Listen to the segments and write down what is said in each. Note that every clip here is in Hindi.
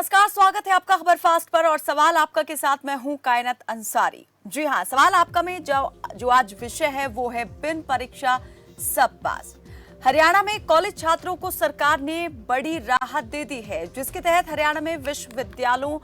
नमस्कार, स्वागत है आपका खबर फास्ट पर और सवाल आपका के साथ मैं हूं कायनात अंसारी। जी हां, सवाल आपका में जो आज विषय है वो है बिन परीक्षा सब पास। हरियाणा में कॉलेज छात्रों को सरकार ने बड़ी राहत दे दी है, जिसके तहत हरियाणा में विश्वविद्यालयों,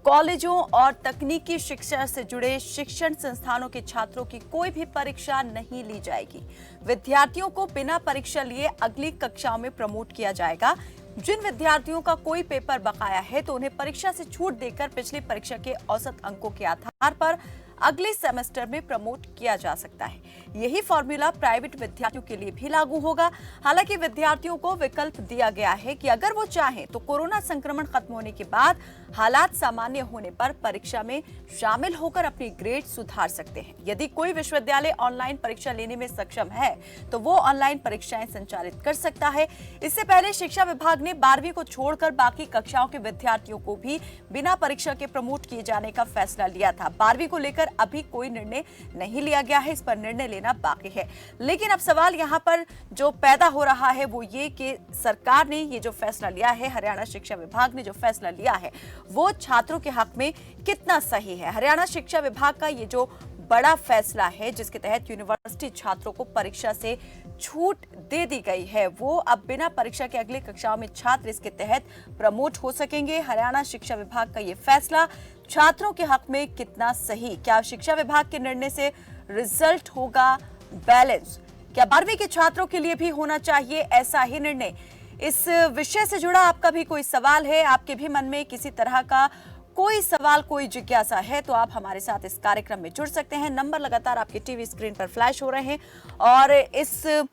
कॉलेजों और तकनीकी शिक्षा से जुड़े शिक्षण संस्थानों के छात्रों की कोई भी परीक्षा नहीं ली जाएगी। विद्यार्थियों को बिना परीक्षा लिए अगली कक्षाओं में प्रमोट किया जाएगा। जिन विद्यार्थियों का कोई पेपर बकाया है तो उन्हें परीक्षा से छूट देकर पिछली परीक्षा के औसत अंकों के आधार पर अगले सेमेस्टर में प्रमोट किया जा सकता है। यही फॉर्मूला प्राइवेट विद्यार्थियों के लिए भी लागू होगा। हालांकि विद्यार्थियों को विकल्प दिया गया है कि अगर वो चाहें तो कोरोना संक्रमण खत्म होने के बाद हालात सामान्य होने पर परीक्षा में शामिल होकर अपनी ग्रेड सुधार सकते हैं। यदि कोई विश्वविद्यालय ऑनलाइन परीक्षा लेने में सक्षम है तो वो ऑनलाइन परीक्षाएं संचालित कर सकता है। इससे पहले शिक्षा विभाग ने 12वीं को छोड़कर बाकी कक्षाओं के विद्यार्थियों को भी बिना परीक्षा के प्रमोट किए जाने का फैसला लिया था। 12वीं को लेकर अभी कोई निर्णय नहीं लिया गया है, इस पर निर्णय लेना बाकी है। लेकिन अब सवाल यहाँ पर जो पैदा हो रहा है वो ये कि सरकार ने ये जो फैसला लिया है, हरियाणा शिक्षा विभाग ने जो फैसला लिया है वो छात्रों के हक में कितना सही है। हरियाणा शिक्षा विभाग का ये जो बड़ा फैसला है जिसके तहत यूनिवर्सिटी छात्रों को परीक्षा से छूट दे दी गई है, वो अब बिना परीक्षा के अगली कक्षाओं में छात्र इसके तहत प्रमोट हो सकेंगे। हरियाणा शिक्षा विभाग का ये फैसला छात्रों के हक में कितना सही? क्या शिक्षा विभाग के निर्णय से रिजल्ट होगा बैलेंस? क्या 12वीं के छात्रों के लिए भी होना चाहिए ऐसा ही निर्णय? इस विषय से जुड़ा आपका भी कोई सवाल है, आपके भी मन में किसी तरह का कोई सवाल, कोई जिज्ञासा है तो आप हमारे साथ इस कार्यक्रम में जुड़ सकते हैं। नंबर लगातार आपके टीवी स्क्रीन पर फ्लैश हो रहे हैं और इस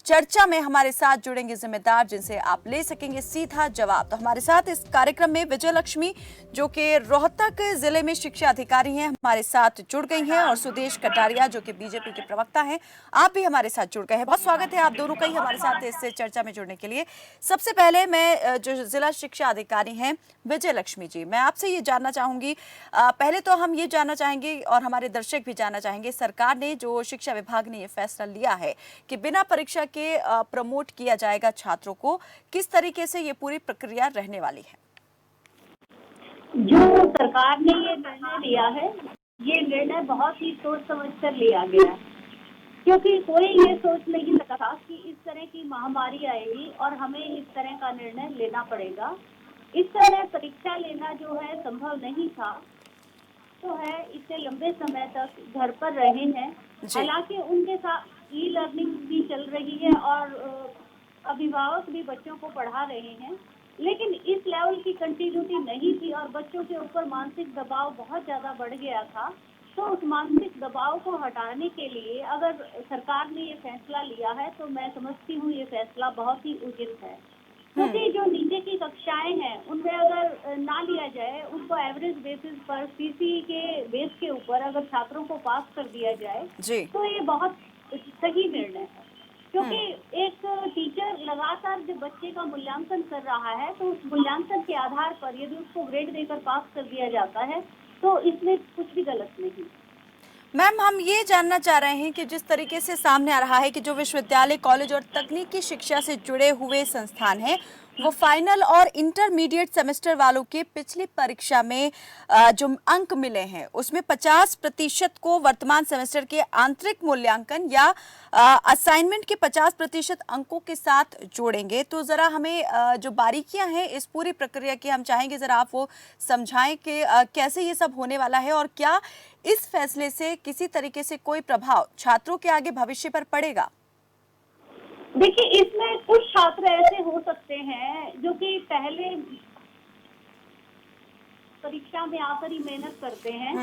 चर्चा में हमारे साथ जुड़ेंगे जिम्मेदार जिनसे आप ले सकेंगे सीधा जवाब। तो हमारे साथ इस कार्यक्रम में विजय लक्ष्मी जो कि रोहतक जिले में शिक्षा अधिकारी हैं, हमारे साथ जुड़ गई हैं और सुदेश कटारिया जो कि बीजेपी के प्रवक्ता हैं, आप भी हमारे साथ जुड़ गए हैं। बहुत स्वागत है आप दोनों का ही हमारे साथ इस चर्चा में जुड़ने के लिए। सबसे पहले मैं जो जिला शिक्षा अधिकारी हैं विजय लक्ष्मी जी, मैं आपसे ये जानना चाहूंगी, पहले तो हम ये जानना चाहेंगे और हमारे दर्शक भी जानना चाहेंगे, सरकार ने जो शिक्षा विभाग ने ये फैसला लिया है कि बिना परीक्षा के प्रमोट किया जाएगा छात्रों को, किस तरीके से ये पूरी प्रक्रिया रहने वाली है? जो सरकार ने ये निर्णय लिया है, ये निर्णय बहुत ही सोच समझ कर लिया गया है, क्योंकि कोई ये सोच नहीं सकता था कि इस तरह की महामारी आएगी और हमें इस तरह का निर्णय लेना पड़ेगा। इस तरह परीक्षा लेना जो है संभव नहीं था, तो है इससे लंबे समय तक घर पर रहे हैं। हालांकि उनके साथ ई लर्निंग भी चल रही है और अभिभावक भी बच्चों को पढ़ा रहे हैं, लेकिन इस लेवल की कंटिन्यूटी नहीं थी और बच्चों के ऊपर मानसिक दबाव बहुत ज़्यादा बढ़ गया था। तो उस मानसिक दबाव को हटाने के लिए अगर सरकार ने ये फैसला लिया है तो मैं समझती हूँ ये फैसला बहुत ही उचित है, क्योंकि जो नीचे की कक्षाएं हैं उनमें अगर ना लिया जाए, उनको एवरेज बेसिस पर सीसी के बेस के ऊपर अगर छात्रों को पास कर दिया जाए तो ये बहुत सही निर्णय है। क्योंकि एक टीचर लगातार जब बच्चे का मूल्यांकन कर रहा है तो उस मूल्यांकन के आधार पर यदि उसको ग्रेड देकर पास कर दिया जाता है तो इसमें कुछ भी गलत नहीं। मैम, हम ये जानना चाह रहे हैं कि जिस तरीके से सामने आ रहा है कि जो विश्वविद्यालय, कॉलेज और तकनीकी शिक्षा से जुड़े हुए संस्थान हैं वो फाइनल और इंटरमीडिएट सेमेस्टर वालों के पिछली परीक्षा में जो अंक मिले हैं उसमें 50% को वर्तमान सेमेस्टर के आंतरिक मूल्यांकन या असाइनमेंट के 50% अंकों के साथ जोड़ेंगे। तो जरा हमें जो बारीकियां हैं इस पूरी प्रक्रिया की हम चाहेंगे जरा आप वो समझाएं कि कैसे ये सब होने वाला है और क्या इस फैसले से किसी तरीके से कोई प्रभाव छात्रों के आगे भविष्य पर पड़ेगा? देखिए, इसमें कुछ छात्र ऐसे हो सकते हैं जो कि पहले परीक्षा में आकर ही मेहनत करते हैं,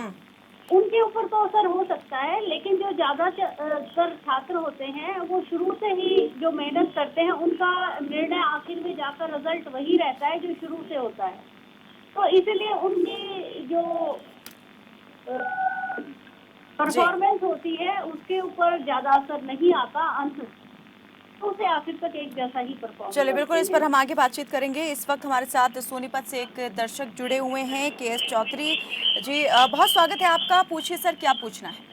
उनके ऊपर तो असर हो सकता है, लेकिन जो ज्यादातर छात्र होते हैं वो शुरू से ही जो मेहनत करते हैं उनका निर्णय आखिर में जाकर रिजल्ट वही रहता है जो शुरू से होता है। तो इसलिए उनकी जो परफॉर्मेंस होती है उसके ऊपर ज्यादा असर नहीं आता, अंत से आखिर तक एक जैसा ही परफॉर्मेंस। चलिए, बिल्कुल इस पर हम आगे बातचीत करेंगे। इस वक्त हमारे साथ सोनीपत से एक दर्शक जुड़े हुए हैं, के.एस. चौधरी जी, बहुत स्वागत है आपका। पूछिए सर, क्या पूछना है?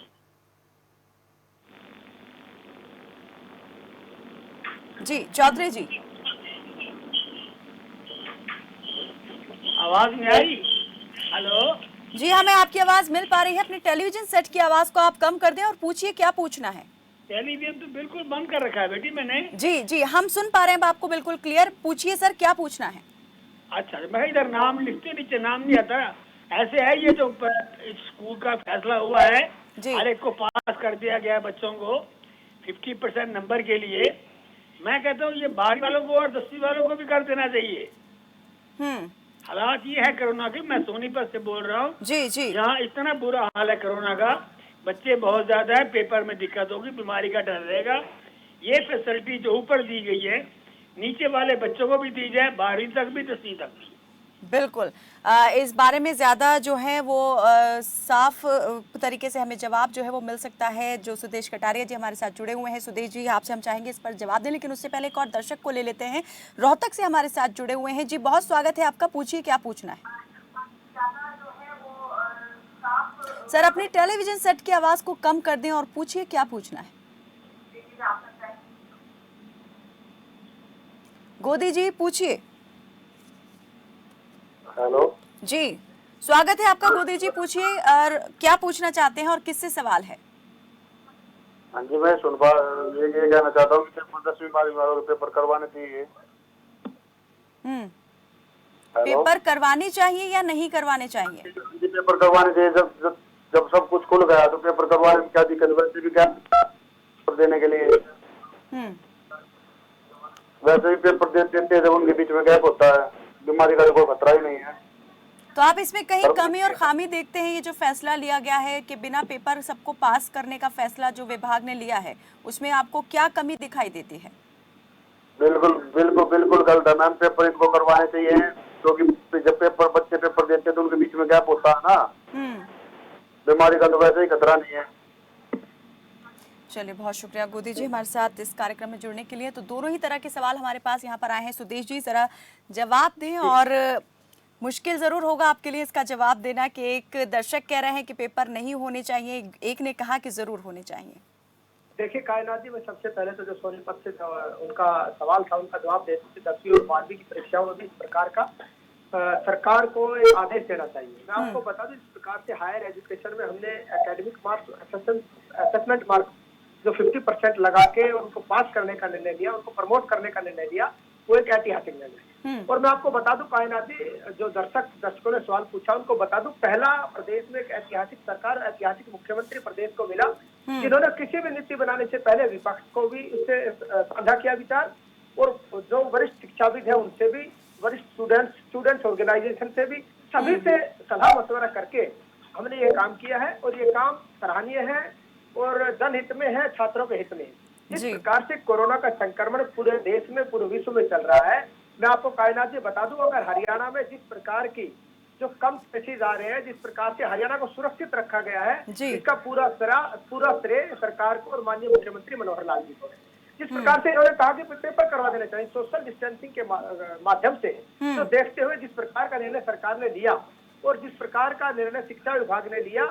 जी चौधरी जी। आवाज नहीं आई। हेलो। जी हमें आपकी आवाज मिल पा रही है। अपने टेलीविजन सेट की आवाज को आप कम कर दें और पूछिए क्या पूछना है। टेलीविजन तो बिल्कुल बंद कर रखा है बेटी मैंने। जी जी हम सुन पा रहे हैं आपको बिल्कुल क्लियर। पूछिए सर क्या पूछना है। अच्छा, मैं इधर नाम लिखते नीचे नाम नहीं आता। ऐसे है, ये जो स्कूल का फैसला हुआ है, जी हर एक को पास कर दिया गया है बच्चों को 50% नंबर के लिए। मैं कहता हूँ ये 12वीं वालों को और 10वीं वालों को भी कर देना चाहिए। हम्म। हालात ये है कोरोना की, मैं सोनीपत से बोल रहा हूँ। जी जी यहाँ इतना बुरा हाल है कोरोना का, बच्चे बहुत ज्यादा है, पेपर में दिक्कत होगी, बीमारी का डर रहेगा। ये फैसिलिटी जो ऊपर दी गई है नीचे वाले बच्चों को भी दी जाए, 12वीं तक भी 10वीं तक भी। बिल्कुल। इस बारे में ज़्यादा जो है वो साफ तरीके से हमें जवाब जो है वो मिल सकता है जो सुदेश कटारिया जी हमारे साथ जुड़े हुए हैं। सुदेश जी आपसे हम चाहेंगे इस पर जवाब दें, लेकिन उससे पहले एक और दर्शक को ले लेते हैं। रोहतक से हमारे साथ जुड़े हुए हैं। जी बहुत स्वागत है आपका। पूछिए क्या पूछना है। सर अपनी टेलीविजन सेट की आवाज़ को कम कर दें और पूछिए क्या पूछना है। गोदी जी पूछिए। हेलो जी स्वागत है आपका गोदी जी। पूछिए और क्या पूछना चाहते हैं और किससे सवाल है। हाँ जी, मैं सुन पा ये कहना चाहता हूँ कि पेपर 10वीं 12वीं वालों के पेपर करवाने चाहिए। हेलो, पेपर करवानी चाहिए या नहीं करवाने चाहिए। जी पेपर करवाने चाहिए। जब जब जब सब कुछ खुल गया तो पेपर करवाने में क्या दिक्कत, वैसे भी क्या पेपर देने के लिए वैसे भी पेपर देते जब उनके बीच में गैप होता है, बीमारी का कोई खतरा ही नहीं है। तो आप इसमें कहीं कमी और खामी देखते हैं। ये जो फैसला लिया गया है कि बिना पेपर सबको पास करने का फैसला जो विभाग ने लिया है, उसमें आपको क्या कमी दिखाई देती है। बिल्कुल बिल्कुल बिल्कुल गलत है मैम। पेपर इनको करवाने चाहिए क्योंकि जब बच्चे पेपर देते हैं तो उनके बीच में गैप होता है ना, बीमारी का तो वैसे ही खतरा नहीं है। चलिए बहुत शुक्रिया गोदी जी हमारे साथ इस कार्यक्रम में जुड़ने के लिए। तो दोनों ही तरह के सवाल हमारे पास यहाँ पर आए हैं। सुदेश जी जरा जवाब दें, और मुश्किल जरूर होगा आपके लिए इसका जवाब देना कि एक दर्शक कह रहे हैं कि पेपर नहीं होने चाहिए, एक ने कहा कि जरूर होने चाहिए। देखिए कायनात जी, मैं सबसे पहले तो जो सोनीपत से उनका सवाल था उनका जवाब देते थे। 10वीं और 12वीं की परीक्षाओं में भी इस प्रकार का सरकार को एक आदेश देना चाहिए। मैं आपको बता दूं, इस प्रकार से हायर एजुकेशन में हमने एकेडमिक मार्क्स असेसमेंट मार्क्स जो 50% लगा के उनको पास करने का निर्णय लिया, उनको प्रमोट करने का निर्णय लिया, वो एक ऐतिहासिक निर्णय। और मैं आपको बता दूं कायनात जी, जो दर्शकों ने सवाल पूछा उनको बता दूं, पहला प्रदेश में एक ऐतिहासिक सरकार, ऐतिहासिक मुख्यमंत्री प्रदेश को मिला जिन्होंने किसी भी नीति बनाने से पहले विपक्ष को भी इससे साझा किया विचार, और जो वरिष्ठ शिक्षाविद है उनसे भी, वरिष्ठ स्टूडेंट्स ऑर्गेनाइजेशन से भी, सभी से सलाह मशवरा करके हमने ये काम किया है। और ये काम सराहनीय है और जनहित में है, छात्रों के हित में है। इस प्रकार से कोरोना का संक्रमण पूरे देश में, पूरे विश्व में चल रहा है। मैं आपको कायनात जी बता दूं, अगर हरियाणा में जिस प्रकार की जो कम केसेज आ रहे हैं, जिस प्रकार से हरियाणा को सुरक्षित रखा गया है, इसका पूरा श्रेय सरकार को और माननीय मुख्यमंत्री मनोहर लाल जी को है। जिस प्रकार से इन्होंने कहा कि पेपर करवा देना चाहिए सोशल डिस्टेंसिंग के माध्यम से, तो देखते हुए जिस प्रकार का निर्णय सरकार ने लिया और जिस प्रकार का निर्णय शिक्षा विभाग ने लिया,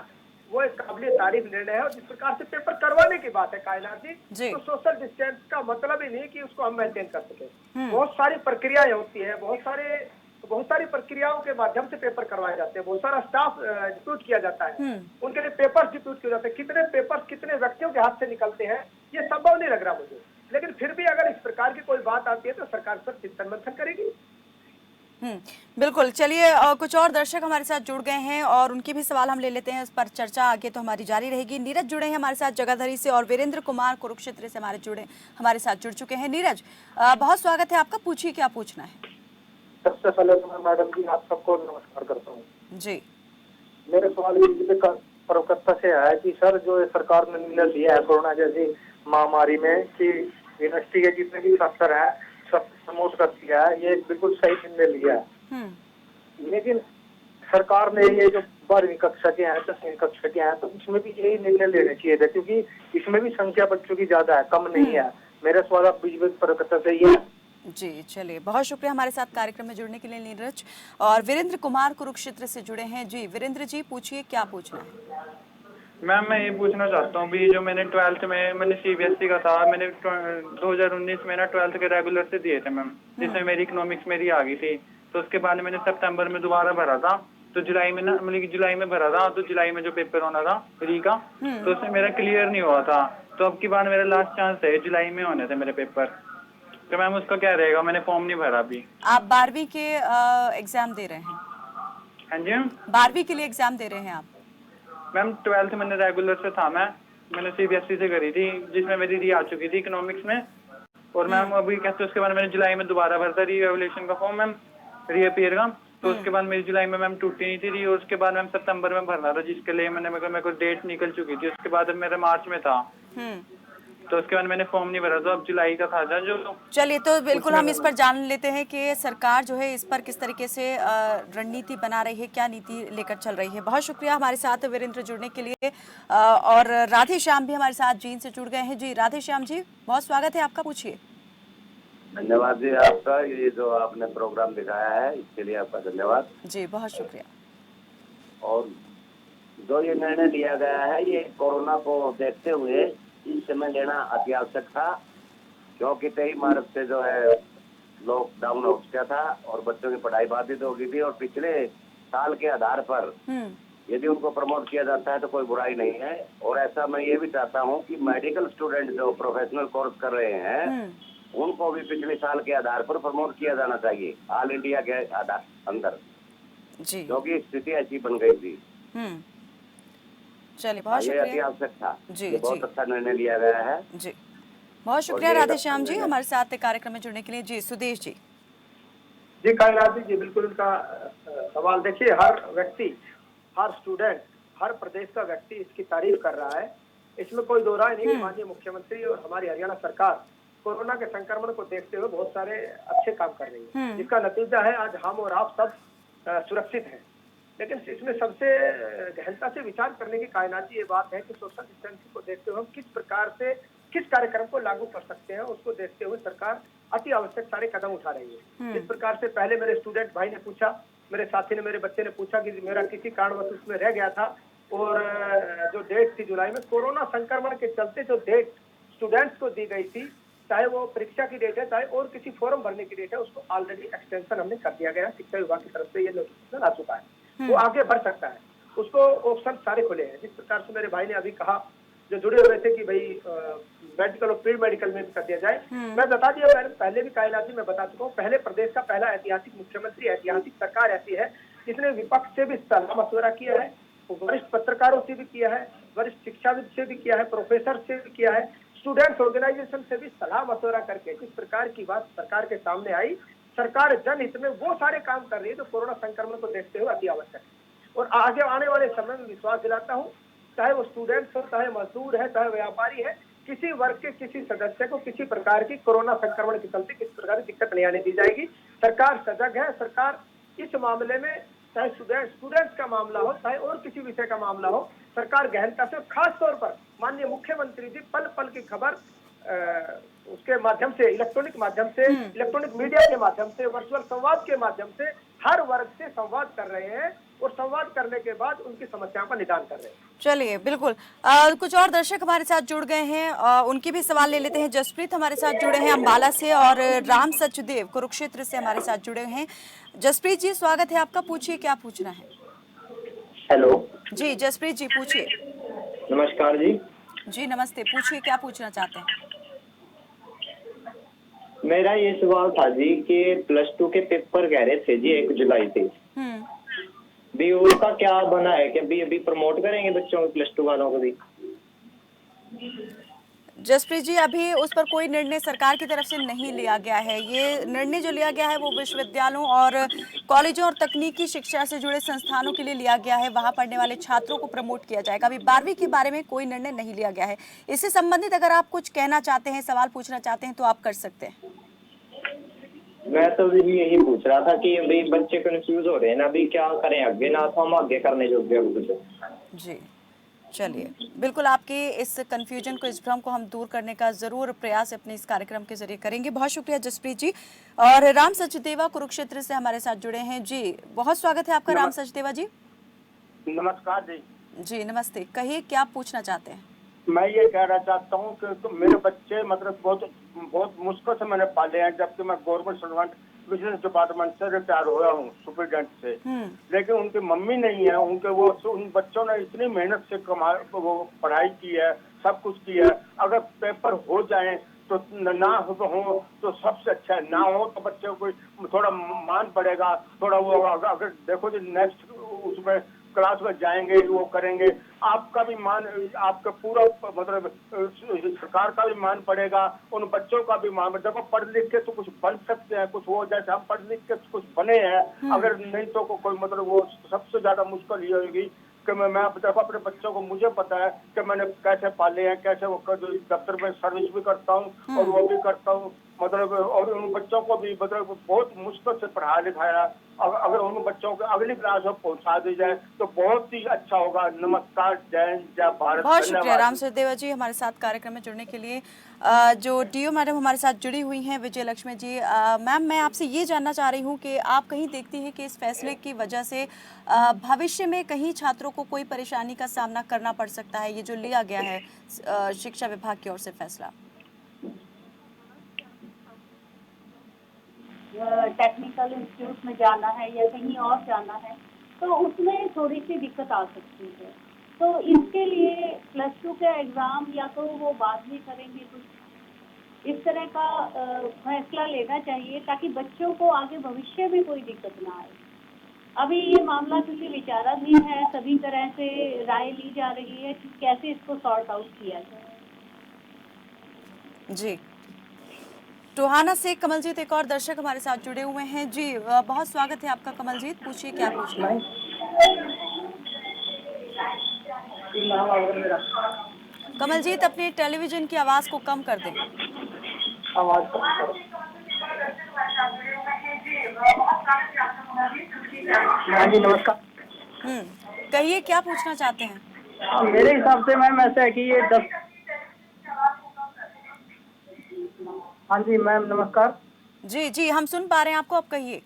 वो एक काबिल तारीफ निर्णय है। और जिस प्रकार से पेपर करवाने की बात है कायनात जी, तो सोशल डिस्टेंस का मतलब ही नहीं कि उसको हम मेंटेन कर सके। बहुत सारी प्रक्रियाएं होती है, बहुत सारी प्रक्रियाओं के माध्यम से पेपर करवाए जाते हैं, बहुत सारा स्टाफ डिप्यूट किया जाता है, उनके लिए पेपर्स डिप्यूट किए जाते हैं। कितने पेपर्स कितने व्यक्तियों के हाथ से निकलते हैं ये संभव नहीं लग रहा मुझे, लेकिन फिर भी अगर इस प्रकार की कोई बात आती है तो सरकार पर चिंतन मंथन करेगी। बिल्कुल। चलिए कुछ और दर्शक हमारे साथ जुड़ गए हैं और उनके भी सवाल हम ले लेते हैं। इस पर चर्चा आगे तो हमारी जारी रहेगी। नीरज जुड़े हैं हमारे साथ जगाधरी से, और वीरेंद्र कुमार कुरुक्षेत्र से हमारे साथ जुड़ चुके हैं। नीरज बहुत स्वागत है आपका। पूछिए क्या पूछना है। सबसे पहले तो मैं मैडम जी आप सबको नमस्कार करता हूँ जी। मेरे सवाल कोलकाता से है कि सर जो सरकार ने निर्णय लिया है कोरोना जैसी महामारी में कि यूनिवर्सिटी के जितने भी छात्र हैं सब प्रमोट कर दिया है, ये बिल्कुल सही निर्णय लिया है। लेकिन सरकार ने ये जो 12वीं कक्षा के हैं, 10वीं कक्षा के हैं, तो इसमें भी यही निर्णय लेने चाहिए थे क्योंकि इसमें भी संख्या बच्चों की ज्यादा है, कम नहीं है। मेरा सवाल आप बीच कोलकाता से ही है जी। चलिए बहुत शुक्रिया हमारे साथ कार्यक्रम में जुड़ने के लिए नीरज। और वीरेंद्र कुमार कुरुक्षेत्र से जुड़े हैं। जी वीरेंद्र जी पूछिए क्या पूछना है। मैम मैं ये पूछना चाहता हूँ भी जो मैंने 12th में मैंने CBSE का था, मैंने 2019 में ना 12th के रेगुलर से दिए थे मैम, जिसमें मेरी इकोनॉमिक्स मेरी आ गई थी। तो उसके बाद मैंने सितंबर में दोबारा भरा था, तो जुलाई में ना, मतलब कि जुलाई में भरा था, तो जुलाई में जो पेपर होना था री का, तो उसमें मेरा क्लियर नहीं हुआ था। तो अब की बार मेरा लास्ट चांस है, जुलाई में होने थे मेरे पेपर, तो मैम उसका क्या रहेगा? मैंने फॉर्म नहीं भरा अभी। आप 12वीं के एग्जाम दे रहे हैं? हाँ जी मैम। 12वीं के लिए एग्जाम दे रहे हैं आप? मैम 12th मैंने रेगुलर से था, मैंने सीबीएसई से करी थी, जिसमें मेरी री आ चुकी थी इकोनॉमिक्स में। और मैम अभी कहते उसके बाद मैंने जुलाई में दोबारा भरता री एवोल्यूशन का फॉर्म मैम, रीअपीयर का। तो उसके बाद मेरी जुलाई में मैम टूटी नहीं थी री, और उसके बाद मैम सितंबर में भरना था, जिसके लिए मेरे को डेट निकल चुकी थी। उसके बाद मेरा मार्च में था, तो उसके बाद मैंने फॉर्म नहीं भरा, तो अब जुलाई का था जो। चलिए, तो बिल्कुल हम इस पर जान लेते हैं कि सरकार जो है इस पर किस तरीके से रणनीति बना रही है, क्या नीति लेकर चल रही है। बहुत शुक्रिया हमारे साथ वीरेंद्र जुड़ने के लिए। और राधे श्याम भी हमारे साथ जीन से जुड़ गए हैं। जी राधे श्याम जी, बहुत स्वागत है आपका, पूछिए। धन्यवाद जी आपका, ये जो आपने प्रोग्राम दिखाया है इसके लिए आपका धन्यवाद जी, बहुत शुक्रिया। और जो ये निर्णय लिया गया है ये कोरोना को देखते हुए इस समय लेना अति आवश्यक था, क्योंकि 23 मार्च से जो है लॉकडाउन हो चुका था और बच्चों की पढ़ाई बाधित हो गई थी। और पिछले साल के आधार पर यदि उनको प्रमोट किया जाता है तो कोई बुराई नहीं है। और ऐसा मैं ये भी चाहता हूँ कि मेडिकल स्टूडेंट जो प्रोफेशनल कोर्स कर रहे हैं उनको भी पिछले साल के आधार पर प्रमोट किया जाना चाहिए, ऑल इंडिया के आधार अंदर जी, क्योंकि स्थिति ऐसी बन गई थी। चलिए, बहुत ये अति आवश्यक था जी, ये बहुत अच्छा निर्णय लिया गया है जी। बहुत शुक्रिया राधे श्याम जी हमारे साथ कार्यक्रम में जुड़ने के लिए। जी सुदेश जी। जी कायनात जी, बिल्कुल उनका सवाल देखिए, हर व्यक्ति, हर स्टूडेंट, हर प्रदेश का व्यक्ति इसकी तारीफ कर रहा है, इसमें कोई दो राय नहीं कि माननीय मुख्यमंत्री और हमारी हरियाणा सरकार कोरोना के संक्रमण को देखते हुए बहुत सारे अच्छे काम कर रही है, जिसका नतीजा है आज हम और आप सब सुरक्षित हैं। लेकिन इसमें सबसे गहनता से विचार करने की कायनाती ये बात है कि सोशल डिस्टेंसिंग को देखते हुए हम किस प्रकार से किस कार्यक्रम को लागू कर सकते हैं, उसको देखते हुए सरकार अति आवश्यक सारे कदम उठा रही है। जिस प्रकार से पहले मेरे स्टूडेंट भाई ने पूछा, मेरे साथी ने, मेरे बच्चे ने पूछा कि मेरा किसी कारणवश उसमें रह गया था और जो डेट थी जुलाई में, कोरोना संक्रमण के चलते जो डेट स्टूडेंट्स को दी गई थी, चाहे वो परीक्षा की डेट है चाहे और किसी फॉर्म भरने की डेट है, उसको ऑलरेडी एक्सटेंशन हमने कर दिया गया है। शिक्षा विभाग की तरफ से ये नोटिफिकेशन आ चुका है, वो आगे बढ़ सकता है, उसको ऑप्शन सारे खुले हैं। जिस प्रकार से मेरे भाई ने अभी कहा, जो जुड़े हुए थे कि भाई मेडिकल और प्री मेडिकल में भी कर दिया जाए, मैं बता दिया, मैंने पहले भी कायनाती में बता चुका हूँ, पहले प्रदेश का पहला ऐतिहासिक मुख्यमंत्री, ऐतिहासिक सरकार ऐसी है जिसने विपक्ष से भी सलाह मशवरा किया है, वरिष्ठ पत्रकारों से भी किया है, वरिष्ठ शिक्षाविद से भी किया है, प्रोफेसर से भी किया है, स्टूडेंट्स ऑर्गेनाइजेशन से भी सलाह मशवरा करके जिस प्रकार की बात सरकार के सामने आई, सरकार जनहित में वो सारे काम कर रही है जो कोरोना संक्रमण को देखते हुए अति आवश्यक है। और आगे आने वाले समय में विश्वास दिलाता हूँ, चाहे वो स्टूडेंट्स हो, चाहे मजदूर है, चाहे व्यापारी है, किसी वर्ग के किसी सदस्य को किसी प्रकार की कोरोना संक्रमण के चलते किसी प्रकार की दिक्कत नहीं आने दी जाएगी। सरकार सजग है, सरकार इस मामले में, चाहे स्टूडेंट्स का मामला हो चाहे और किसी विषय का मामला हो, सरकार गहनता से, खास तौर पर माननीय मुख्यमंत्री जी पल पल की खबर उसके माध्यम से, इलेक्ट्रॉनिक माध्यम से, इलेक्ट्रॉनिक मीडिया के माध्यम से, वर्चुअल संवाद के माध्यम से हर वर्ग से संवाद कर रहे हैं और संवाद करने के बाद उनकी समस्याओं का निदान कर रहे हैं। चलिए, बिल्कुल कुछ और दर्शक हमारे साथ जुड़ गए हैं, उनके भी सवाल ले लेते हैं। जसप्रीत हमारे साथ जुड़े हैं अम्बाला से और राम सचदेव कुरुक्षेत्र से हमारे साथ जुड़े हैं। जसप्रीत जी, स्वागत है आपका, पूछिए क्या पूछना है। हेलो जी जसप्रीत जी, पूछिए। नमस्कार जी। जी नमस्ते, पूछिए क्या पूछना चाहते हैं। मेरा ये सवाल था जी कि +2 के पेपर कह रहे थे जी 1 जुलाई से, भी उसका क्या बना है कि अभी प्रमोट करेंगे बच्चों के +2 वालों को भी? जसप्रीत जी, अभी उस पर कोई निर्णय सरकार की तरफ से नहीं लिया गया है। ये निर्णय जो लिया गया है वो विश्वविद्यालयों और कॉलेजों और तकनीकी शिक्षा से जुड़े संस्थानों के लिए लिया गया है। वहां पढ़ने वाले छात्रों को प्रमोट किया जाएगा। अभी 12वीं के बारे में कोई निर्णय नहीं लिया गया है। इससे संबंधित अगर आप कुछ कहना चाहते हैं, सवाल पूछना चाहते हैं तो आप कर सकते हैं। मैं तो भी यही पूछ रहा था कि अभी बच्चे कंफ्यूज हो रहे हैं ना, अभी क्या करें आगे, ना तो हम आगे करने योग्य कुछ। जी चलिए, बिल्कुल आपके इस कंफ्यूजन को, इस भ्रम को हम दूर करने का जरूर प्रयास अपने इस कार्यक्रम के जरिए करेंगे। बहुत शुक्रिया जसप्रीत जी। और राम सचदेवा कुरुक्षेत्र से हमारे साथ जुड़े हैं। जी बहुत स्वागत है आपका राम सचदेवा जी। नमस्कार जी। जी नमस्ते, कहिए क्या पूछना चाहते हैं। मैं ये कहना चाहता हूँ कि मेरे बच्चे मतलब बहुत मुश्किल से मैंने पाले हैं, जबकि मैं गवर्नमेंट सर्वेंट बिजनेस डिपार्टमेंट से रिटायर हुआ हूँ, सुपरिटेंडेंट से। लेकिन उनकी मम्मी नहीं है, उन बच्चों ने इतनी मेहनत से वो पढ़ाई की है, सब कुछ किया है। अगर पेपर हो जाए तो ना हो तो सबसे अच्छा है, ना हो तो बच्चे को थोड़ा मान पड़ेगा, थोड़ा वो अगर देखो जो नेक्स्ट उसमें क्लास में जाएंगे, वो करेंगे, आपका भी मान, आपका पूरा मतलब सरकार का भी मान पड़ेगा, उन बच्चों का भी मान पड़ेगा। देखो पढ़ लिख के तो कुछ बन सकते हैं, कुछ वो जैसे हम पढ़ लिख के कुछ बने हैं, अगर नहीं तो कोई मतलब वो सबसे ज्यादा मुश्किल ये होगी कि मैं देखो अपने बच्चों को, मुझे पता है कि मैंने कैसे पाले हैं, कैसे वो दफ्तर में सर्विस भी करता हूँ और वो भी करता हूँ, मतलब और उन बच्चों को भी मतलब बहुत मुश्किल से पढ़ाया लिखाया। अगर उन बच्चों को अगली क्लास में पहुंचा दी जाए तो बहुत ही अच्छा होगा। नमस्कार, जय हिंद, जय भारत। बहुत शुक्रिया राम सहदेव जी हमारे साथ कार्यक्रम में जुड़ने के लिए। जो डीओ मैडम हमारे साथ जुड़ी हुई हैं, विजय लक्ष्मी जी। मैम, मैं आपसे ये जानना चाह रही हूँ कि आप कहीं देखती हैं कि इस फैसले की वजह से भविष्य में कहीं छात्रों को कोई परेशानी का सामना करना पड़ सकता है, ये जो लिया गया है शिक्षा विभाग की ओर से फैसला? टेक्निकल इंस्टीट्यूट में जाना है या कहीं और जाना है तो उसमें थोड़ी सी दिक्कत आ सकती है। तो इसके लिए +2 का एग्जाम या तो वो बाद में करेंगे, कुछ इस तरह का फैसला लेना चाहिए ताकि बच्चों को आगे भविष्य में कोई दिक्कत ना आए। अभी ये मामला क्योंकि विचाराधीन है, सभी तरह से राय ली जा रही है कि कैसे इसको सॉर्ट आउट किया जाए। जी, टोहाना से कमलजीत एक और दर्शक हमारे साथ जुड़े हुए हैं। जी, बहुत स्वागत है आपका कमलजीत, पूछिए क्या पूछना है। कमलजीत, अपने टेलीविजन की आवाज को कम कर दें। हाँ जी, नमस्कार। कहिए क्या पूछना चाहते हैं। मेरे हिसाब से मैम ऐसा है कि ये 10। हाँ जी मैम, नमस्कार। जी जी, हम सुन पा रहे हैं आपको, आप कहिए।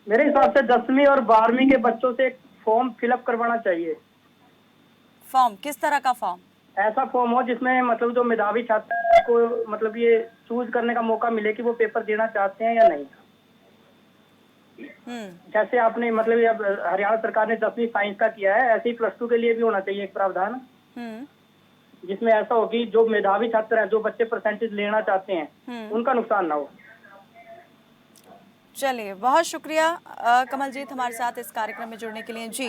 मेरे हिसाब से 10वीं और 12वीं के बच्चों से एक फॉर्म फिलअप करवाना चाहिए। फॉर्म? किस तरह का फॉर्म? ऐसा फॉर्म हो जिसमें मतलब जो मेधावी छात्र को मतलब ये चूज करने का मौका मिले कि वो पेपर देना चाहते हैं या नहीं। जैसे आपने मतलब अब हरियाणा सरकार ने 10वीं साइंस का किया है, ऐसे ही +2 के लिए भी होना चाहिए एक प्रावधान, जिसमें ऐसा हो कि जो मेधावी छात्र हैं, जो बच्चे परसेंटेज लेना चाहते हैं, उनका नुकसान ना हो। चलिए, बहुत शुक्रिया कमलजीत हमारे साथ इस कार्यक्रम में जुड़ने के लिए। जी,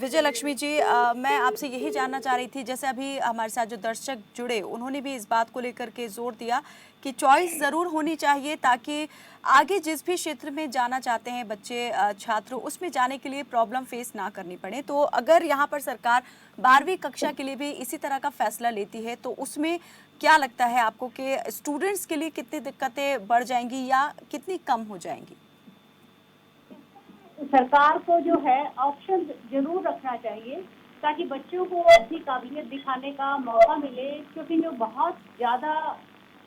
विजय लक्ष्मी जी, मैं आपसे यही जानना चाह रही थी, जैसे अभी हमारे साथ जो दर्शक जुड़े उन्होंने भी इस बात को लेकर के जोर दिया कि चॉइस ज़रूर होनी चाहिए ताकि आगे जिस भी क्षेत्र में जाना चाहते हैं बच्चे छात्र, उसमें जाने के लिए प्रॉब्लम फेस ना करनी पड़े। तो अगर यहाँ पर सरकार 12वीं कक्षा के लिए भी इसी तरह का फैसला लेती है तो उसमें क्या लगता है आपको कि स्टूडेंट्स के लिए कितनी दिक्कतें बढ़ जाएंगी या कितनी कम हो जाएंगी? सरकार को जो है ऑप्शन जरूर रखना चाहिए ताकि बच्चों को अपनी काबिलियत दिखाने का मौका मिले, क्योंकि जो बहुत ज्यादा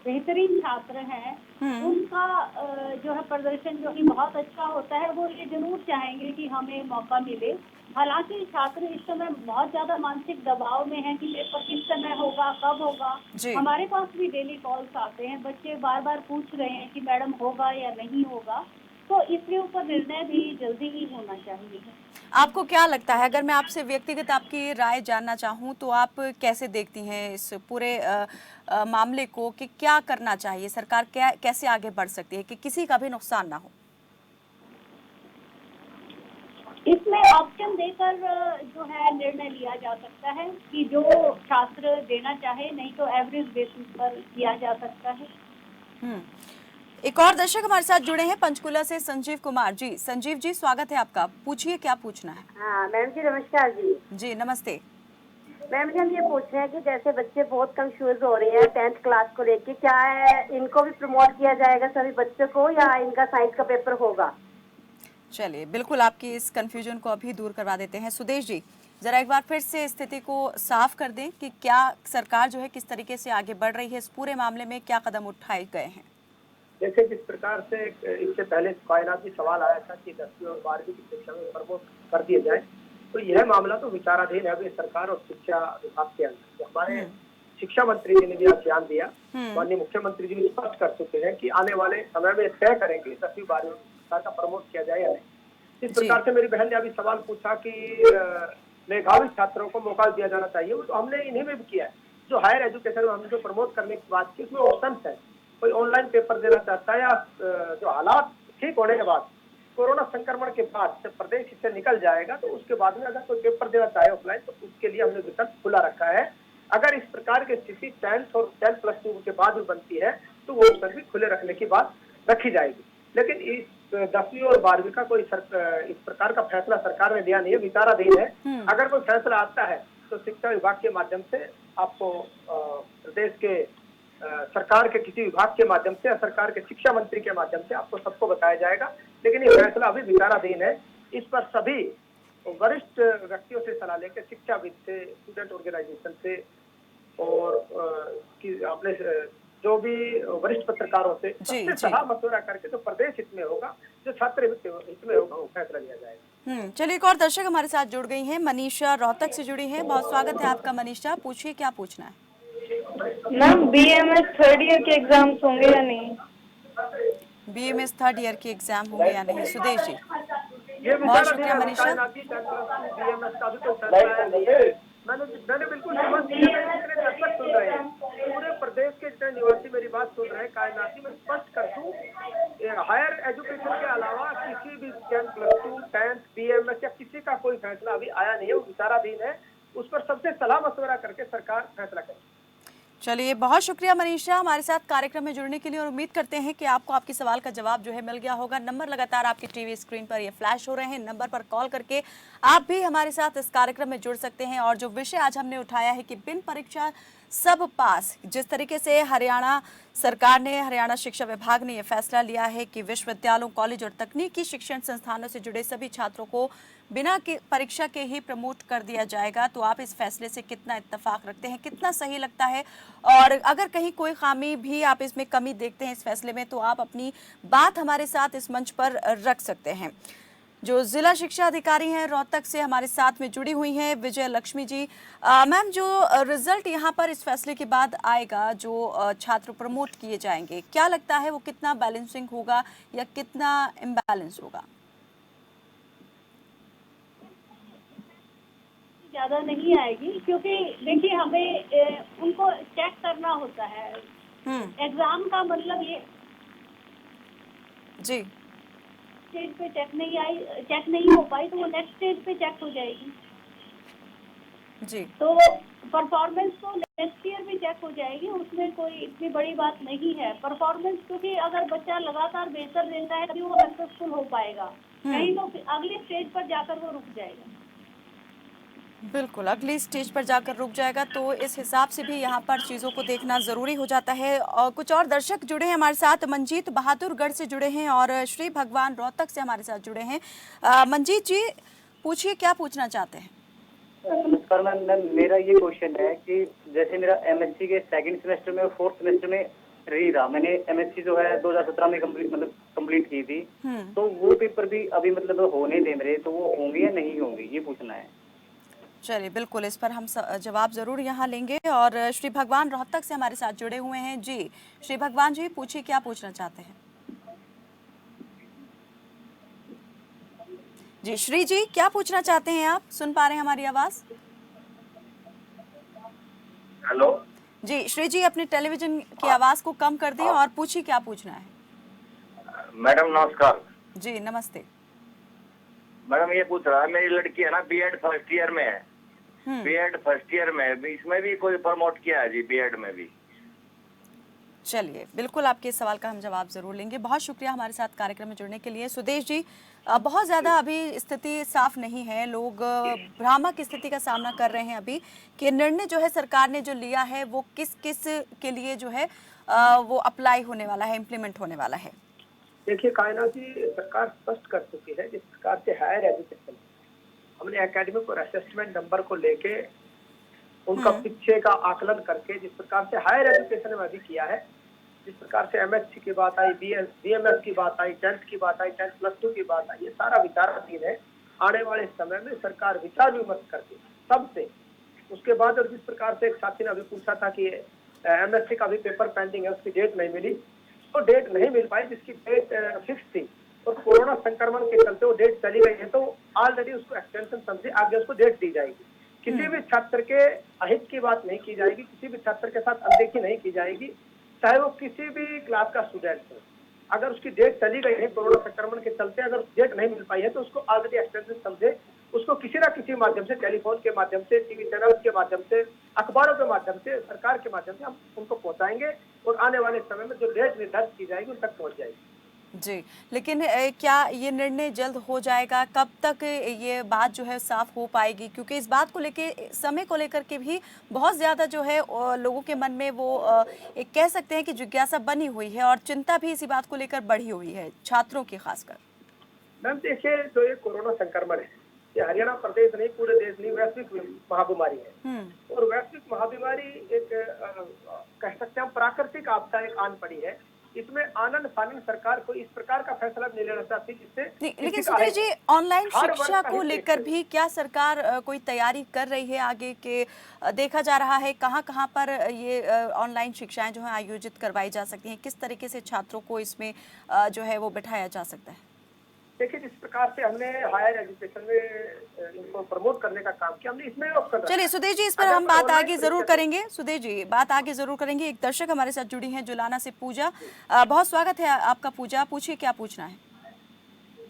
बेहतरीन छात्र हैं उनका जो है प्रदर्शन जो कि बहुत अच्छा होता है, वो ये जरूर चाहेंगे कि हमें मौका मिले। हालांकि छात्र इस समय बहुत ज्यादा मानसिक दबाव में हैं कि पेपर किस समय होगा, कब होगा। हमारे पास भी डेली कॉल्स आते हैं, बच्चे बार बार पूछ रहे हैं कि मैडम होगा या नहीं होगा, तो इसके ऊपर निर्णय भी जल्दी ही होना चाहिए। आपको क्या लगता है, अगर मैं आपसे व्यक्तिगत आपकी राय जानना चाहूँ तो आप कैसे देखती हैं इस पूरे मामले को कि क्या करना चाहिए, सरकार क्या कैसे आगे बढ़ सकती है कि किसी का भी नुकसान ना हो? इसमें ऑप्शन देकर जो है निर्णय लिया जा सकता है कि जो छात्र देना चाहे, नहीं तो एवरेज बेसिस पर किया जा सकता है। एक और दर्शक हमारे साथ जुड़े हैं पंचकुला से, संजीव कुमार जी। संजीव जी, स्वागत है आपका, पूछिए क्या पूछना है। हाँ मैम जी, नमस्कार जी। जी नमस्ते मैम जी, हम ये पूछ रहे हैं कि जैसे बच्चे बहुत कंफ्यूज हो रहे हैं 10th क्लास को लेके, क्या है इनको भी प्रमोट किया जाएगा सभी बच्चों को या इनका साइंस का पेपर होगा? चलिए, बिल्कुल आपकी इस कंफ्यूजन को अभी दूर करवा देते हैं। सुदेश जी, जरा एक बार फिर से स्थिति को साफ कर दें कि क्या सरकार जो है किस तरीके से आगे बढ़ रही है, इस पूरे मामले में क्या कदम उठाए गए हैं? जैसे जिस प्रकार से इससे पहले कायनाती सवाल आया था कि 10वीं और 12वीं की शिक्षा में प्रमोट कर दिया जाए, तो यह मामला तो विचाराधीन है अभी सरकार और शिक्षा विभाग के अंदर। हमारे शिक्षा मंत्री जी ने भी आज ध्यान दिया। माननीय मुख्यमंत्री जी भी स्पष्ट कर चुके हैं कि आने वाले समय में तय करेंगे 10वीं 12वीं कक्षा का प्रमोट किया जाए या नहीं। इस प्रकार से मेरी बहन ने अभी सवाल पूछा कि मेधावी छात्रों को मौका दिया जाना चाहिए, वो तो हमने इन्हीं में भी किया है। जो हायर एजुकेशन में हमने जो प्रमोट करने की बात की उसमें ऑप्शन है, कोई ऑनलाइन पेपर देना चाहता है या जो हालात ठीक होने के बाद कोरोना संक्रमण के बाद जब प्रदेश इससे निकल जाएगा तो उसके बाद में अगर कोई पेपर देना चाहे ऑफलाइन तो उसके लिए हमने विकल्प खुला रखा है। अगर इस प्रकार की स्थिति 10th और 10 प्लस 2 के बाद भी बनती है तो वो ऑप्शन भी खुले रखने की बात रखी जाएगी। लेकिन इस 10वीं और 12वीं का कोई इस प्रकार का फैसला सरकार ने दिया नहीं है, विचाराधीन है। अगर कोई फैसला आता है तो शिक्षा विभाग के माध्यम से आपको प्रदेश के सरकार के किसी विभाग के माध्यम से या सरकार के शिक्षा मंत्री के माध्यम से आपको सबको बताया जाएगा। लेकिन ये फैसला अभी विचाराधीन है। इस पर सभी वरिष्ठ व्यक्तियों से सलाह लेकर, शिक्षाविद से, स्टूडेंट ऑर्गेनाइजेशन से और अपने जो भी वरिष्ठ पत्रकारों से सबसे सलाह मशवरा करके जो प्रदेश हित में होगा, जो छात्र हित में होगा, वो फैसला लिया जाएगा। चलिए, एक और दर्शक हमारे साथ जुड़ गई हैं, मनीषा रोहतक से जुड़ी हैं। बहुत स्वागत है आपका मनीषा, पूछिए क्या पूछना है। मैम BMS थर्ड ईयर के एग्जाम्स होंगे या नहीं? BMS थर्ड ईयर के एग्जाम होंगे या नहीं? सुदेश जी, बहुत शुक्रिया मनीषा। मैंने बिल्कुल सुन रहे हैं, पूरे प्रदेश के जितने निवासी मेरी बात सुन रहे हैं कायनाती में स्पष्ट कर दूं, हायर एजुकेशन के अलावा किसी भी 10 प्लस 2 10th BMS या किसी का कोई फैसला अभी आया नहीं है, वो विचाराधीन है। उस पर सबसे सलाह मशवरा करके सरकार फैसला करेगी। चलिए, बहुत शुक्रिया मनीषा हमारे साथ कार्यक्रम में जुड़ने के लिए, और उम्मीद करते हैं कि आपको आपके सवाल का जवाब जो है मिल गया होगा। नंबर लगातार आपकी टीवी स्क्रीन पर ये फ्लैश हो रहे हैं, नंबर पर कॉल करके आप भी हमारे साथ इस कार्यक्रम में जुड़ सकते हैं। और जो विषय आज हमने उठाया है कि बिन परीक्षा सब पास, जिस तरीके से हरियाणा सरकार ने, हरियाणा शिक्षा विभाग ने यह फैसला लिया है कि विश्वविद्यालयों, कॉलेज और तकनीकी शिक्षण संस्थानों से जुड़े सभी छात्रों को बिना परीक्षा के ही प्रमोट कर दिया जाएगा, तो आप इस फैसले से कितना इत्तेफाक रखते हैं, कितना सही लगता है? और अगर कहीं कोई खामी भी आप इसमें कमी देखते हैं इस फैसले में, तो आप अपनी बात हमारे साथ इस मंच पर रख सकते हैं। जो जिला शिक्षा अधिकारी हैं रोहतक से हमारे साथ में जुड़ी हुई हैं विजय लक्ष्मी जी। मैम, जो रिजल्ट यहाँ पर इस फैसले के बाद आएगा, जो छात्र प्रमोट किए जाएंगे, क्या लगता है वो कितना बैलेंसिंग होगा या कितना इम्बैलेंस होगा? ज्यादा नहीं आएगी, क्योंकि देखिए हमें उनको चेक करना होता है। एग्जाम का मतलब ये जी स्टेज पे चेक नहीं हो पाई तो वो नेक्स्ट स्टेज पे चेक हो जाएगी जी। तो परफॉर्मेंस तो नेक्स्ट ईयर भी चेक हो जाएगी, उसमें कोई इतनी बड़ी बात नहीं है। परफॉर्मेंस क्योंकि अगर बच्चा लगातार बेहतर देता है तभी वो सक्सेसफुल हो पाएगा, नहीं तो अगले स्टेज पर जाकर वो रुक जाएगा। बिल्कुल, अगली स्टेज पर जाकर रुक जाएगा। तो इस हिसाब से भी यहाँ पर चीज़ों को देखना ज़रूरी हो जाता है। और कुछ और दर्शक जुड़े हैं हमारे साथ, मंजीत बहादुरगढ़ से जुड़े हैं और श्री भगवान रोहतक से हमारे साथ जुड़े हैं। मंजीत जी, पूछिए क्या पूछना चाहते हैं। नमस्कार मैम, मेरा ये क्वेश्चन है कि जैसे मेरा MSc के सेकंड सेमेस्टर में और 4th सेमेस्टर में रही रहा, मैंने MSc जो है 2017 में कंप्लीट की थी, तो वो पेपर भी अभी होने दे मेरे, तो वो होंगे या नहीं होंगे, ये पूछना है। चलिए, बिल्कुल इस पर हम जवाब ज़रूर यहाँ लेंगे। और श्री भगवान रोहतक से हमारे साथ जुड़े हुए हैं। जी श्री भगवान जी, पूछिए क्या पूछना चाहते हैं। जी श्री जी, क्या पूछना चाहते हैं आप? सुन पा रहे हैं हमारी आवाज़? हेलो जी श्री जी, अपने टेलीविजन की आवाज़ को कम कर दें और पूछिए क्या पूछना है। मैडम नमस्कार। जी नमस्ते मैडम, ये पूछ रहा है, मेरी लड़की है ना B.Ed फर्स्ट ईयर में है, B.Ed फर्स्ट ईयर में, इसमें भी कोई प्रमोट किया है जी B.Ed में भी? चलिए, बिल्कुल आपके इस सवाल का हम जवाब जरूर लेंगे। बहुत शुक्रिया हमारे साथ कार्यक्रम में जुड़ने के लिए। सुदेश जी, बहुत ज़्यादा अभी स्थिति साफ नहीं है, लोग भ्रामक स्थिति का सामना कर रहे हैं अभी कि निर्णय जो है सरकार ने जो लिया है वो किस किस के लिए जो है वो अप्लाई होने वाला है, इम्प्लीमेंट होने वाला है। देखिए कायनाती सरकार स्पष्ट कर चुकी है, जिस प्रकार से हायर एजुकेशन हमने एकेडमिक और असेसमेंट नंबर को लेके उनका पीछे का आकलन करके जिस प्रकार से हायर एजुकेशन में अभी किया है, जिस प्रकार से MSc की बात आई, BMS की बात आई, 10th की बात आई, 10 प्लस 2 की बात आई, ये सारा विचाराधीन है। आने वाले समय में सरकार विचार विमर्श करके सबसे उसके बाद और जिस प्रकार से एक साथी ने अभी पूछा था कि MSc का भी पेपर पेंडिंग है, उसकी डेट नहीं मिली, तो डेट नहीं मिल पाई जिसकी डेट फिक्स थी और कोरोना संक्रमण के चलते वो डेट चली गई है, तो ऑलरेडी उसको एक्सटेंशन समझे आगे उसको डेट दी जाएगी। किसी भी छात्र के अहित की बात नहीं की जाएगी, किसी भी छात्र के साथ अनदेखी नहीं की जाएगी, चाहे वो किसी भी क्लास का स्टूडेंट हो। अगर उसकी डेट चली गई है कोरोना संक्रमण के चलते, अगर डेट नहीं मिल पाई है तो उसको ऑलरेडी एक्सटेंशन समझे, उसको किसी ना किसी माध्यम से, टेलीफोन के माध्यम से, टीवी चैनल के माध्यम से, अखबारों के माध्यम से, सरकार के माध्यम से हम उनको पहुंचाएंगे और आने वाले समय में जो डेट निर्धारित की जाएगी उन तक पहुंच जाएगी। जी, लेकिन क्या ये निर्णय जल्द हो जाएगा? कब तक ये बात जो है साफ हो पाएगी? क्योंकि इस बात को लेके, समय को लेकर के भी बहुत ज़्यादा जो है लोगों के मन में वो एक कह सकते हैं कि जिज्ञासा बनी हुई है और चिंता भी इसी बात को लेकर बढ़ी हुई है, छात्रों की खासकर। मैम देखिए, जो ये कोरोना संक्रमण है, ये हरियाणा प्रदेश नहीं, पूरे देश नहीं, वैश्विक महाबीमारी है। और वैश्विक महाबीमारी एक कह सकते हैं प्राकृतिक आपदा एक आन पड़ी है। इसमें आनंद फानंद सरकार को इस प्रकार का फैसला नहीं लेना चाहती जिससे। लेकिन सुधीर जी, ऑनलाइन शिक्षा को लेकर भी क्या सरकार कोई तैयारी कर रही है आगे के? देखा जा रहा है कहाँ पर ये ऑनलाइन शिक्षाएं जो है आयोजित करवाई जा सकती हैं, किस तरीके से छात्रों को इसमें जो है वो बिठाया जा सकता है? देखिए, जिस प्रकार से हमने हायर एजुकेशन में इनको प्रमोट करने का काम किया, हमने इसमें चलिए सुधीर जी, इस पर हम बात आगे जरूर करेंगे। सुधीर जी, बात आगे जरूर करेंगे। एक दर्शक हमारे साथ जुड़ी हैं जुलाना से, पूजा। बहुत स्वागत है आपका पूजा, पूछिए क्या पूछना है।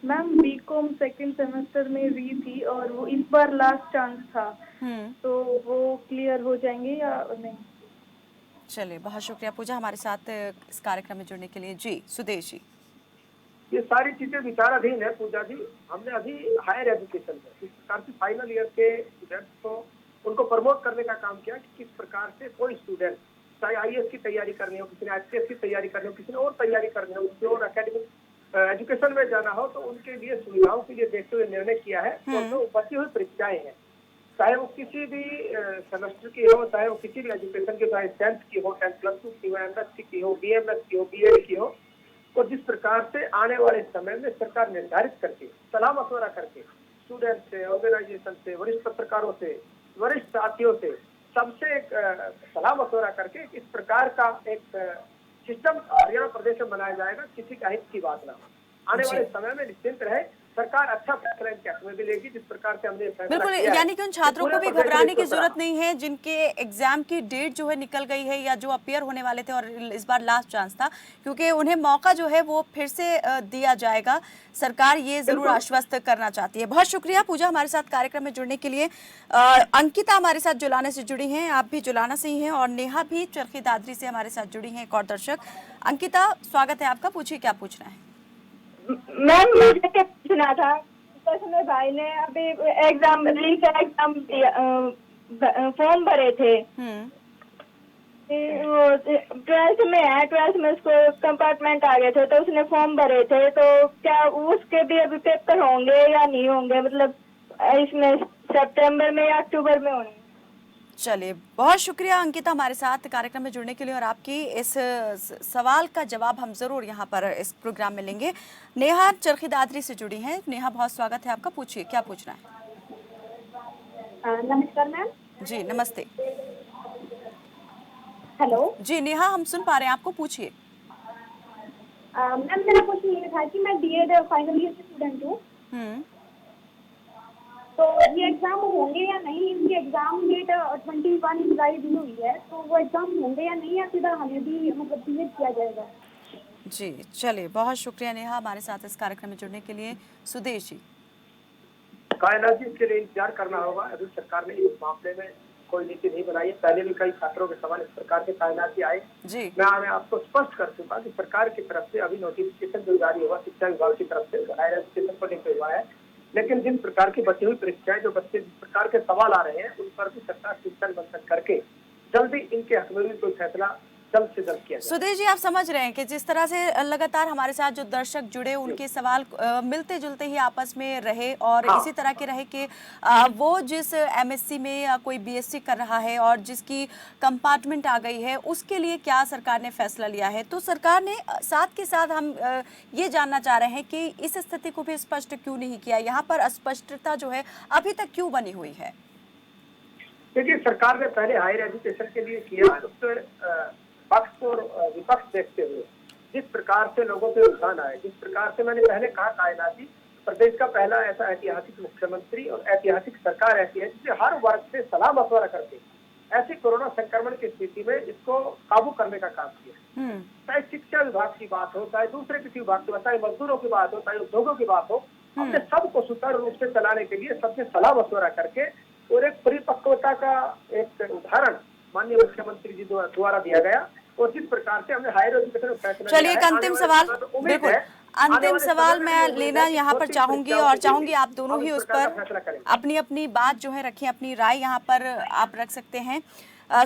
मैम बीकॉम सेकंड सेमेस्टर में री थी और वो इस बार लास्ट चांस था, तो वो क्लियर हो जाएंगे या नहीं? चलिए, बहुत शुक्रिया पूजा हमारे साथ इस कार्यक्रम में जुड़ने के लिए। जी सुधीर जी, ये सारी चीजें विचाराधीन है पूजा जी। हमने अभी हायर एजुकेशन में इस प्रकार से फाइनल ईयर के स्टूडेंट्स को उनको प्रमोट करने का काम किया कि किस प्रकार से कोई स्टूडेंट, चाहे IAS की तैयारी करनी हो, किसी ने IPS की तैयारी करनी हो, किसी ने और तैयारी करनी हो, किसी और एकेडमिक एजुकेशन में जाना हो, तो उनके लिए सुविधाओं के लिए देखते हुए निर्णय किया है। और जो बची हुई परीक्षाएं हैं, चाहे वो किसी भी सेमेस्टर की हो, चाहे वो किसी भी एजुकेशन की, चाहे 10th की हो, 10+2 की हो, MSc की हो, BMS की हो, BEd की हो, और जिस प्रकार से आने वाले समय में सरकार निर्धारित करके, सलाह मशवरा करके, स्टूडेंट से, ऑर्गेनाइजेशन से, वरिष्ठ पत्रकारों से, वरिष्ठ साथियों से, सबसे एक सलाह मशवरा करके इस प्रकार का एक सिस्टम हरियाणा प्रदेश में बनाया जाएगा, किसी का हित की बात ना हो। आने वाले समय में निश्चिंत रहे, सरकार अच्छा फैसला इनके हक में भी लेगी, जिस प्रकार से हमने फैसला बिल्कुल, यानी कि उन छात्रों को भी घबराने की जरूरत नहीं है जिनके एग्जाम की डेट जो है निकल गई है या जो अपियर होने वाले थे और इस बार लास्ट चांस था, क्योंकि उन्हें मौका जो है वो फिर से दिया जाएगा। सरकार ये जरूर आश्वस्त करना चाहती है। बहुत शुक्रिया पूजा हमारे साथ कार्यक्रम में जुड़ने के लिए। अंकिता हमारे साथ जुलाना से जुड़ी हैं, आप भी जुलाना से ही हैं, और नेहा भी चरखी दादरी से हमारे साथ जुड़ी हैं, एक और दर्शक। अंकिता, स्वागत है आपका, पूछिए क्या पूछना है। मैम मुझे क्या पूछना था, मेरे भाई ने अभी एग्जाम फॉर्म भरे थे, 12th में है, 12th में उसको कंपार्टमेंट आ गए थे, तो उसने फॉर्म भरे थे, तो क्या उसके भी अभी पेपर होंगे या नहीं होंगे? मतलब इसमें सितंबर में या अक्टूबर में होंगे? चलिए, बहुत शुक्रिया अंकिता हमारे साथ कार्यक्रम में जुड़ने के लिए, और आपकी इस सवाल का जवाब हम जरूर यहाँ पर इस प्रोग्राम में लेंगे। नेहा चरखी दादरी से जुड़ी हैं। नेहा, बहुत स्वागत है आपका, पूछिए क्या पूछना है। नमस्कार मैम। जी नमस्ते। हेलो जी नेहा, हम सुन पा रहे हैं आपको, पूछिए। मैम मेरा क्वेश्चन ये था कि मैं BEd फाइनल ईयर की स्टूडेंट हूँ, तो ये एग्जाम होंगे या नहीं? इनकी एग्जाम डेट 21 जुलाई दी हुई है, तो वो एग्जाम होंगे या नहीं, या सीधा हमें भी मतलब डिले किया जाएगा? जी चलिए, बहुत शुक्रिया नेहा हमारे साथ इस कार्यक्रम में जुड़ने के लिए। सुदेश जी, कायनात जी, इसके लिए इंतजार करना होगा। अभी सरकार ने इस मामले में कोई नीति नहीं बनाई है। पहले भी कई छात्रों के सवाल इस प्रकार के कायनात आए जी। मैं आपको स्पष्ट कर चुका कि सरकार की तरफ से अभी नोटिफिकेशन जो जारी हुआ शिक्षा विभाग की तरफ से हायर एजुकेशन को लेकर हुआ है, लेकिन जिन प्रकार की बची हुई परीक्षाएं, जो बच्चे जिस प्रकार के सवाल आ रहे हैं, उन पर भी सरकार शिक्षण मंथन करके जल्दी इनके हक में भी कोई फैसला जल्द से जल्द किया जाए। सुधीर जी, आप समझ रहे हैं कि जिस तरह से लगातार हमारे साथ जो दर्शक जुड़े, उनके सवाल मिलते जुलते ही आपस में रहे, और इसी तरह के रहे कि वो जिस MSc में या कोई BSc कर रहा है और जिसकी कंपार्टमेंट आ गई है, उसके लिए क्या सरकार ने फैसला लिया है। तो सरकार ने साथ के साथ हम ये जानना चाह रहे हैं कि इस स्थिति को भी स्पष्ट क्यों नहीं किया, यहाँ पर अस्पष्टता जो है अभी तक क्यों बनी हुई है। क्योंकि सरकार ने पहले हायर एजुकेशन के लिए किया, उसके पक्ष और विपक्ष देखते हुए जिस प्रकार से लोगों पे रुझान आए, जिस प्रकार से मैंने पहले कहा, कायनाती प्रदेश का पहला ऐसा ऐतिहासिक मुख्यमंत्री और ऐतिहासिक सरकार ऐसी है जिसने हर वर्ग से सलाह मशवरा करके ऐसे कोरोना संक्रमण की स्थिति में इसको काबू करने का काम किया। चाहे शिक्षा विभाग की बात हो, चाहे दूसरे किसी विभाग की बात, चाहे मजदूरों की बात हो, चाहे उद्योगों की बात हो, हमने सबको सुचारू रूप से चलाने के लिए सबसे सलाह मशवरा करके और एक परिपक्वता का एक उदाहरण माननीय मुख्यमंत्री जी द्वारा दिया गया। और जिस प्रकार से हमने हायर एजुकेशन में फैसला, चलिए एक अंतिम सवाल, बिल्कुल अंतिम सवाल मैं लेना यहाँ पर चाहूंगी और चाहूंगी आप दोनों ही उस पर अपनी अपनी बात जो है रखें, अपनी राय यहाँ पर आप रख सकते हैं।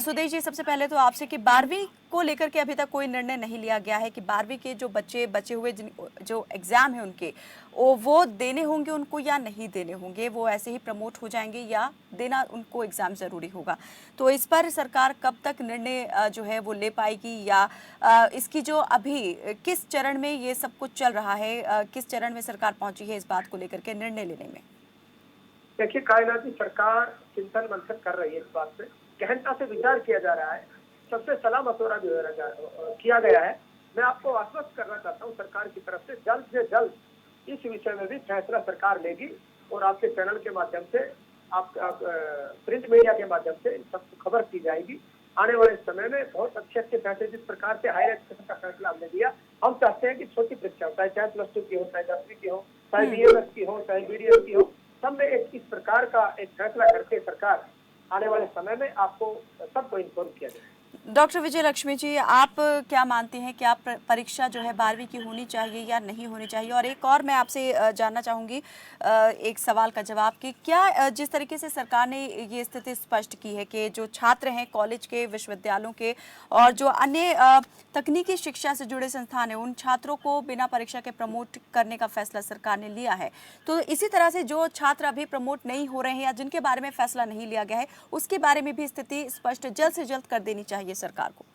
सुदेश जी, सबसे पहले तो आपसे कि 12वीं को लेकर के अभी तक कोई निर्णय नहीं लिया गया है कि 12वीं के जो बच्चे बचे हुए जो एग्जाम है उनके वो देने होंगे उनको या नहीं देने होंगे, वो ऐसे ही प्रमोट हो जाएंगे या देना उनको एग्जाम जरूरी होगा। तो इस पर सरकार कब तक निर्णय जो है वो ले पाएगी, या इसकी जो अभी किस चरण में ये सब कुछ चल रहा है, किस चरण में सरकार पहुंची है इस बात को लेकर के निर्णय लेने में? देखिए, कायनाती सरकार चिंतन मंथन कर रही है, इस बात पे गहनता से विचार किया जा रहा है, सबसे सलाह मशवरा भी किया गया है। मैं आपको आश्वस्त करना चाहता हूँ, सरकार की तरफ से जल्द इस विषय में भी फैसला सरकार लेगी और आपके चैनल के माध्यम से, आप प्रिंट मीडिया के माध्यम से सबको खबर की जाएगी। आने वाले समय में बहुत अच्छे फैसले, जिस प्रकार से हायर एजुकेशन का फैसला हमने दिया, हम चाहते हैं कि छोटी परीक्षा हो, चाहे +2 की हो, चाहे 10वीं की हो, चाहे BMS की हो, चाहे BDS की हो, सब में इस प्रकार का एक फैसला करके सरकार आने वाले समय में आपको सबको इन्फॉर्म किया जाए। डॉक्टर विजय लक्ष्मी जी, आप क्या मानते हैं, क्या परीक्षा जो है 12वीं की होनी चाहिए या नहीं होनी चाहिए? और एक और मैं आपसे जानना चाहूँगी एक सवाल का जवाब कि क्या जिस तरीके से सरकार ने ये स्थिति स्पष्ट की है कि जो छात्र हैं कॉलेज के, विश्वविद्यालयों के और जो अन्य तकनीकी शिक्षा से जुड़े संस्थान हैं, उन छात्रों को बिना परीक्षा के प्रमोट करने का फैसला सरकार ने लिया है, तो इसी तरह से जो छात्र अभी प्रमोट नहीं हो रहे हैं या जिनके बारे में फैसला नहीं लिया गया है, उसके बारे में भी स्थिति स्पष्ट जल्द से जल्द कर देनी चाहिए सरकार को?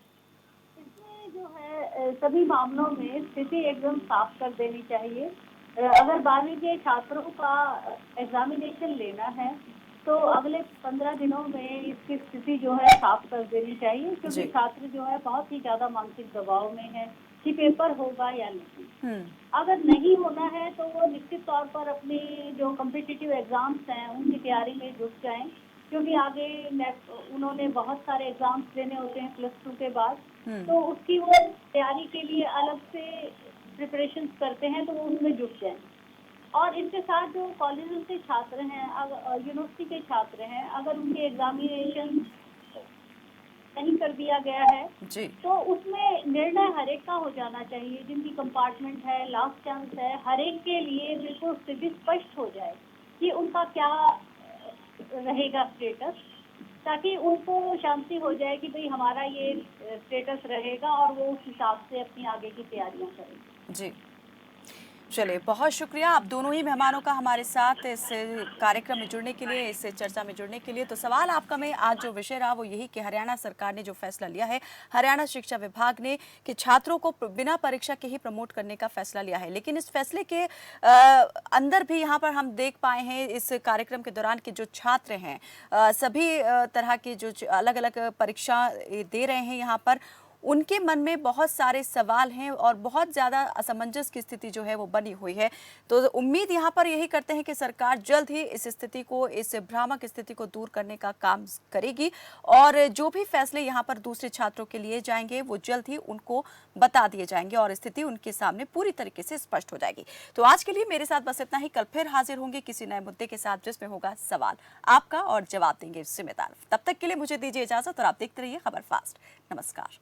इसमें जो है सभी मामलों में स्थिति एकदम साफ कर देनी चाहिए। अगर 12वीं के छात्रों का एग्जामिनेशन लेना है तो अगले 15 दिनों में इसकी स्थिति जो है साफ कर देनी चाहिए, क्योंकि छात्र जो है बहुत ही ज्यादा मानसिक दबाव में है कि पेपर होगा या नहीं। अगर नहीं होना है तो वो निश्चित तौर पर अपनी जो कॉम्पिटिटिव एग्जाम्स हैं उनकी तैयारी में जुट जाएं, क्योंकि आगे उन्होंने बहुत सारे एग्जाम्स देने होते हैं +2 के बाद, तो उसकी वो तैयारी के लिए अलग से प्रिपरेशन करते हैं, तो वो उसमें जुट जाएं। और इसके साथ जो कॉलेज के छात्र हैं, यूनिवर्सिटी के छात्र हैं, अगर उनके एग्जामिनेशन नहीं कर दिया गया है तो उसमें निर्णय हर एक का हो जाना चाहिए। जिनकी कंपार्टमेंट है, लास्ट चांस है, हर एक के लिए बिल्कुल स्थिति स्पष्ट हो जाए कि उनका क्या रहेगा स्टेटस, ताकि उनको शांति हो जाए कि भाई हमारा ये स्टेटस रहेगा और वो उस हिसाब से अपनी आगे की तैयारियां करेंगे। जी, चलिए बहुत शुक्रिया आप दोनों ही मेहमानों का हमारे साथ इस कार्यक्रम में जुड़ने के लिए, इस चर्चा में जुड़ने के लिए। तो सवाल आपका में आज जो विषय रहा वो यही कि हरियाणा सरकार ने जो फैसला लिया है, हरियाणा शिक्षा विभाग ने, कि छात्रों को बिना परीक्षा के ही प्रमोट करने का फैसला लिया है। लेकिन इस फैसले के अंदर भी यहाँ पर हम देख पाए हैं इस कार्यक्रम के दौरान कि जो छात्र हैं सभी तरह के जो अलग अलग परीक्षा दे रहे हैं यहाँ पर, उनके मन में बहुत सारे सवाल हैं और बहुत ज़्यादा असमंजस की स्थिति जो है वो बनी हुई है। तो उम्मीद यहाँ पर यही करते हैं कि सरकार जल्द ही इस स्थिति को, इस भ्रामक स्थिति को दूर करने का काम करेगी और जो भी फैसले यहाँ पर दूसरे छात्रों के लिए जाएंगे वो जल्द ही उनको बता दिए जाएंगे और स्थिति उनके सामने पूरी तरीके से स्पष्ट हो जाएगी। तो आज के लिए मेरे साथ बस इतना ही। कल फिर हाजिर होंगे किसी नए मुद्दे के साथ जिसमें होगा सवाल आपका और जवाब देंगे जिम्मेदार। तब तक के लिए मुझे दीजिए इजाजत और आप देखते रहिए खबर फास्ट। नमस्कार।